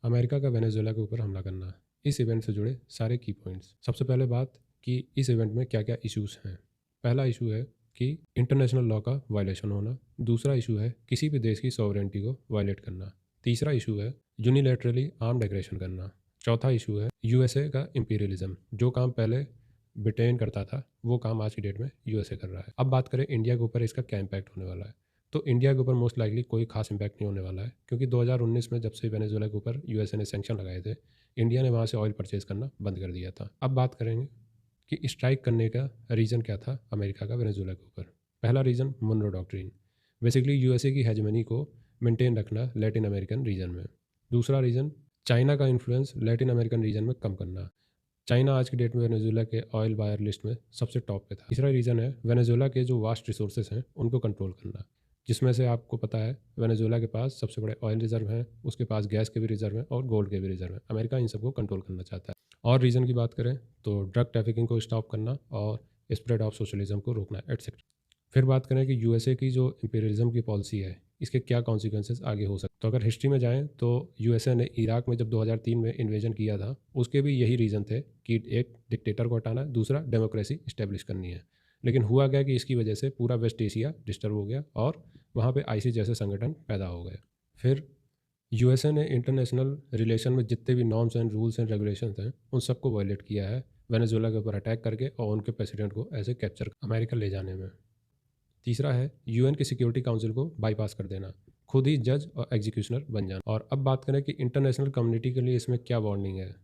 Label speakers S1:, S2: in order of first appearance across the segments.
S1: America का Venezuela के ऊपर हमला करना। इस इवेंट से जुड़े सारे की पॉइंट्स। सबसे पहले बात कि इस इवेंट में क्या क्या इश्यूज़ हैं। पहला इशू है कि इंटरनेशनल लॉ का वायलेशन होना। दूसरा इशू है किसी भी देश की सॉवरेनिटी को वायलेट करना। तीसरा इशू है यूनिलैटरली आर्म्ड एग्रेशन करना। चौथा इशू है यूएसए का इंपीरियलिज्म। जो काम पहले ब्रिटेन करता था वो काम आज की डेट में यूएसए कर रहा है। अब बात करें इंडिया के ऊपर इसका क्या इम्पैक्ट होने वाला है। तो इंडिया के ऊपर मोस्ट लाइकली कोई खास इम्पैक्ट नहीं होने वाला है, क्योंकि 2019 में जब से वेनेजुएला के ऊपर यूएसए ने सैंक्शन लगाए थे, इंडिया ने वहाँ से ऑयल परचेज करना बंद कर दिया था। अब बात करेंगे कि स्ट्राइक करने का रीज़न क्या था अमेरिका का वेनेजुएला के ऊपर। पहला reason Monroe doctrine, basically USA की हेजमनी को मेंटेन रखना लैटिन अमेरिकन रीजन में। दूसरा रीज़न चाइना का इन्फ्लुएंस लैटिन अमेरिकन रीजन में कम करना। चाइना आज की डेट में वेनेजुएला के ऑयल बायर लिस्ट में सबसे टॉप पे था। तीसरा रीज़न है वेनेजुएला के जो वास्ट रिसोर्सेज हैं उनको कंट्रोल करना, जिसमें से आपको पता है वेनेजुएला के पास सबसे बड़े ऑयल रिजर्व हैं, उसके पास गैस के भी रिजर्व हैं और गोल्ड के भी रिजर्व हैं। अमेरिका इन सबको कंट्रोल करना चाहता है। और रीज़न की बात करें तो ड्रग ट्रैफिकिंग को स्टॉप करना और स्प्रेड ऑफ सोशलिज्म को रोकना एटसेट्रा। फिर बात करें कि यूएसए की जो इंपीरियलिज्म की पॉलिसी है इसके क्या कॉन्सिक्वेंसेस आगे हो सकते। तो अगर हिस्ट्री में जाएं तो यूएसए ने इराक में जब 2003 में इन्वेजन किया था उसके भी यही रीज़न थे कि एक डिक्टेटर को हटाना है, दूसरा डेमोक्रेसी इस्टेब्लिश करनी है। लेकिन हुआ क्या कि इसकी वजह से पूरा वेस्ट एशिया डिस्टर्ब हो गया और वहाँ पे आईसी जैसे संगठन पैदा हो गए। फिर यूएसए ने इंटरनेशनल रिलेशन में जितने भी norms and rules and regulations हैं उन सबको वायलेट किया है वेनेजुएला के ऊपर अटैक करके और उनके प्रेसिडेंट को ऐसे कैप्चर अमेरिका ले जाने में। तीसरा है यूएन की सिक्योरिटी काउंसिल को बाईपास कर देना, खुद ही जज और एग्जीक्यूशनर बन जाना। और अब बात करें कि इंटरनेशनल कम्युनिटी के लिए इसमें क्या वार्निंग है,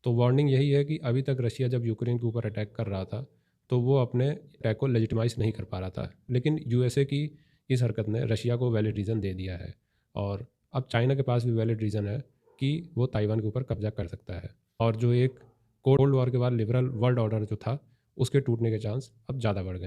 S1: तो वार्निंग यही है कि अभी तक रशिया जब यूक्रेन के ऊपर अटैक कर रहा था तो वो अपने अटैक को लेजिटिमाइज नहीं कर पा रहा था, लेकिन यूएसए की इस हरकत ने रशिया को वैलिड रीज़न दे दिया है। और अब चाइना के पास भी वैलिड रीज़न है कि वो ताइवान के ऊपर कब्जा कर सकता है। और जो एक कोल्ड वॉर के बाद लिबरल वर्ल्ड ऑर्डर जो था उसके टूटने के चांस अब ज़्यादा बढ़ गए हैं।